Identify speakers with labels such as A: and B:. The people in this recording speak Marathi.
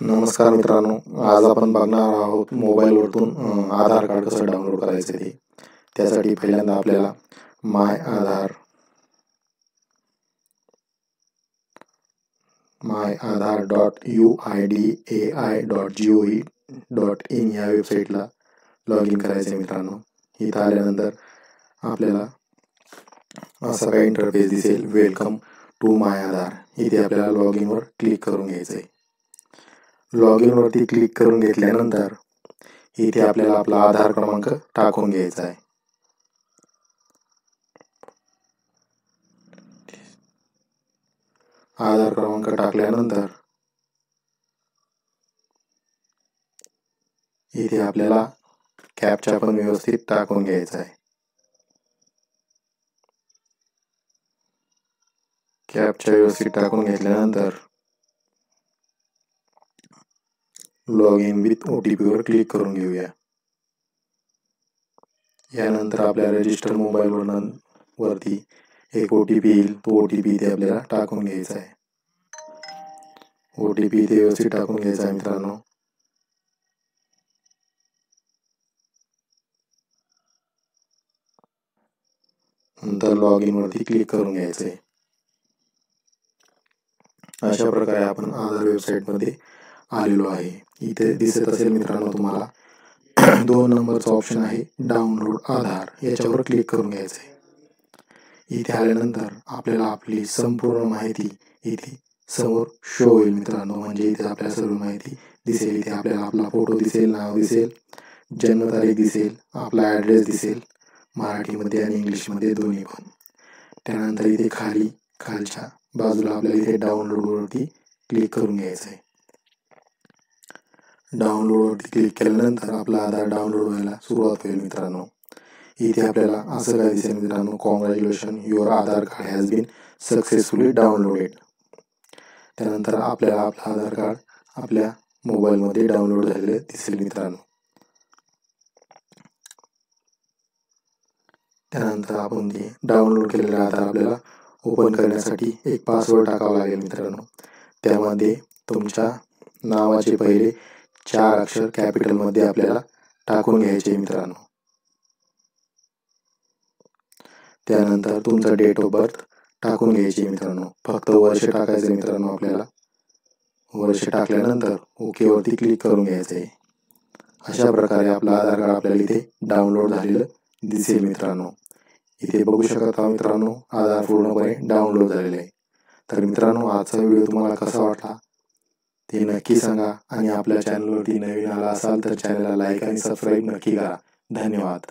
A: नमस्कार मित्रांनो, आज आपण बघणार आहोत मोबाईलवरतून आधार कार्ड कसं डाउनलोड करायचं ते. त्यासाठी पहिल्यांदा आपल्याला myAadhar.uidai.gov.in या वेबसाईटला लॉग इन करायचं आहे मित्रांनो. इथं आल्यानंतर आपल्याला असा काही इंटरफेस दिसेल, वेलकम टू माय आधार. इथे आपल्याला लॉग इनवर क्लिक करून घ्यायचं आहे. लॉग इनवरती क्लिक करून घेतल्यानंतर इथे आपल्याला आपला आधार क्रमांक टाकून घ्यायचा आहे. आधार क्रमांक टाकल्यानंतर इथे आपल्याला कॅप्चा पण व्यवस्थित टाकून घ्यायचा आहे. कॅप्चा व्यवस्थित टाकून घेतल्यानंतर लॉग इन विथ OTP वर क्लिक करून घेऊया. यानंतर आपल्या रजिस्टर मोबाईल वरती एक OTP येईल. तो OTP इथे आपल्याला टाकून घ्यायचा आहे. OTP इथे व्यवस्थित टाकून घ्यायचा आहे मित्रांनो. नंतर लॉग इन वरती क्लिक करून घ्यायचं आहे. अशा प्रकारे आपण आधार वेबसाईट मध्ये आलेलो आहे. इथे दिसत असेल मित्रांनो तुम्हाला 2 नंबरचा ऑप्शन आहे, डाउनलोड आधार. याच्यावर क्लिक करून घ्यायचं आहे. इथे आल्यानंतर आपल्याला आपली संपूर्ण माहिती इथे समोर शो होईल मित्रांनो. म्हणजे इथे आपल्याला सर्व माहिती दिसेल. इथे आपल्याला आपला फोटो दिसेल, नाव दिसेल, जन्मतारीख दिसेल, आपला ॲड्रेस दिसेल, मराठीमध्ये आणि इंग्लिशमध्ये दोन्ही पण. त्यानंतर इथे खालच्या बाजूला आपल्याला इथे डाउनलोड वरती क्लिक करून घ्यायचं आहे. डाउनलोड वरती क्लिक केल्यानंतर आपला आधार डाउनलोड व्हायला सुरुवात होईल मित्रांनो. इथे आपल्याला असं काय दिसेल मित्रांनो, congratulation, your Aadhaar card has been successfully downloaded. त्यानंतर आपल्याला आपलं आधार कार्ड आपल्या मोबाईलमध्ये डाउनलोड झालेलं दिसेल मित्रांनो. त्यानंतर आपण ते डाउनलोड केलेलं आधार आपल्याला ओपन करण्यासाठी एक पासवर्ड टाकावा लागेल मित्रांनो. त्यामध्ये तुमच्या नावाचे पहिले 4 अक्षर कॅपिटलमध्ये आपल्याला टाकून घ्यायचे मित्रांनो. त्यानंतर तुमचा डेट ऑफ बर्थ टाकून घ्यायची मित्रांनो. फक्त वर्ष टाकायचं मित्रांनो आपल्याला. वर्ष टाकल्यानंतर ओके वरती क्लिक करून घ्यायचं आहे. अशा प्रकारे आपलं आधार कार्ड आपल्याला इथे डाउनलोड झालेलं दिसेल मित्रांनो. इथे बघू शकता मित्रांनो, आधार पूर्णपणे डाउनलोड झालेलं आहे. तर मित्रांनो, आजचा व्हिडिओ तुम्हाला कसा वाटला ते नक्की सांगा. आणि आपल्या चॅनलवरती नवीन आला असाल तर चॅनलला लाईक आणि सबस्क्राईब नक्की करा. धन्यवाद.